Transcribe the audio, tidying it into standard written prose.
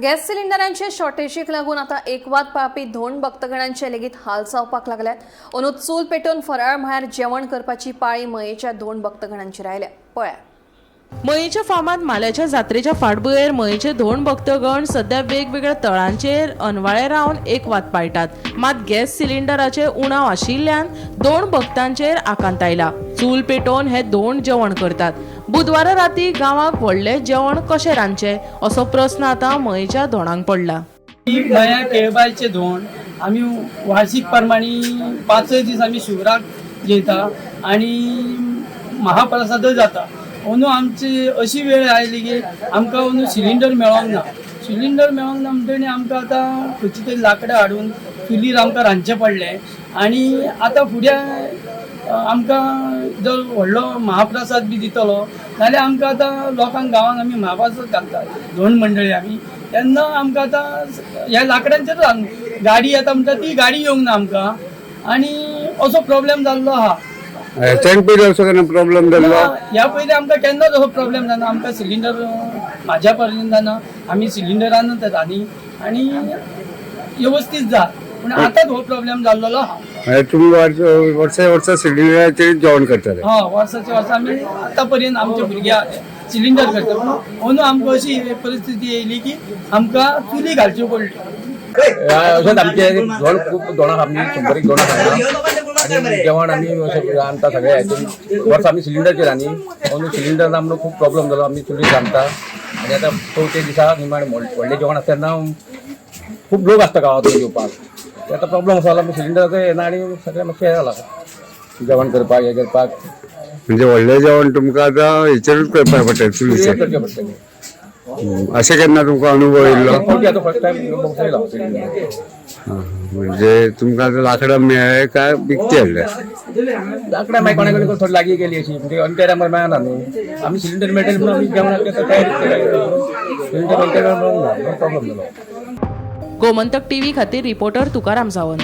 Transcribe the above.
Gas सिलिंडरांचे शॉर्टेजीक लागून आता एकवाद पाळपी धोंड भक्तगणांचे लेगीत हाल जावपाक लागल्यात। अंदू चूल पेटोवन फराळ म्हळ्यार जेवण करपाची पाळी मयेच्या धोंड भक्तगणांची रायल्या। पळया मयेच्या फामाद माल्याच्या जात्रेच्या फाटभुंयेर मयेचे धोंड भक्तगण सध्या वेगवेगळ्या तळांचेर अनवाळे रावन एक वाद पाळटात। मात गॅस सिलिंडराचे उणाव आशिल्ल्यान धोंड भक्तांचेर आकांत आयला। चूल पेटोवन हे धोंड जेवण करतात। बुधवारा राती गांवाक व्हडले जेवण कशें रांदचे असो प्रस्न आता मयेच्या धोंडांक पडला। मया केळबायचे धोंड आमी वार्षिक प्रमाणे 5 दीस आमी शिवराक जेता आणि महाप्रसादय जाता। अंदू आमची अशी वेळ आयली की आमकां अंदू सिलिंडर मेळोंक ना। सिलिंडर मेळोंक ना म्हणटकीर आमकां आतां खंयची तरी लाकडां हाडून चुलीर आमकां रांदचें पडलें। आणि आतां फुडें आमकां जर व्हडलो महाप्रसाद बी दितलो जाल्यार आमकां आतां लोकांक गांवांक आमी महाप्रसाद घालतात धोंड मंडळी आमी, तेन्ना आमकां आतां ह्या लाकडांचेर गाडी येता म्हणटा ती गाडी येवंक ना आमकां आणि असो प्रॉब्लेम जाल्लो आहा। पयलीं असो केन्ना प्रॉब्लेम जाल्लो? ह्या पयलीं आमकां केन्नाच असो प्रॉब्लेम जाना। आमकां सिलिंडर म्हाज्या पर्यंत जाना, आमी सिलिंडरानूच रांदी आणि व्यवस्थित जा, पूण आतांच हो प्रॉब्लेम जाल्लो आहा। तुमी वर्सा सिलिंडराचेर जेवण करताले? वर्साच्या वर्सा आमी आतां पर्यंत आमच्या भुरग्याक सिलिंडर करता, पूण अंदू आमकां अशी परिस्थिती येयली की आमकां चुली घालच्यो पडल्यो। अशेंच आमचे धोंड खूब धोंडाक आमी 100 धोंडाक खाला आणि जेवण आमी अशें रांदता सगळे हातून। वर्स आमी सिलिंडरचेर आनी अंदू सिलिंडर आमकां खूब प्रॉब्लेम जालो। आमी चुलीर रांदता आनी आतां 4थ्या दिसा निमाणे व्हडलें जेवण आसता तेन्ना खूब लोक आसता गांवांतून जेवपाक। आतां प्रॉब्लेम असो जाला सिलिंडर येना आनी सगळें मातशें हें जाला जेवण करपाक हें करपाक। म्हणजे व्हडलें जेवण तुमकां आतां हेचेरूच करपाक पडटलें, चुलीचेर करचें पडटलें। अशें केन्ना तुमकां अनुभव येयल्लो? आतां फर्स्ट टायम बसयला सिलिंडर। म्हणजे तुमकां आतां लाकडां मेळ्ळे काय विकती हाडले? लाकडां मागीर कोणा कडेन थोडी लागीं गेली अशी म्हणजे अंत्या टायमार मेळना न्हू। आमी सिलिंडर मेळटलें म्हणून आमी जेवणाक तयारी केली। सिलिंडर मेळटलें म्हणून प्रॉब्लेम जालो। गोमंतक टीव्ही खातीर रिपोर्टर तुकाराम सावंत।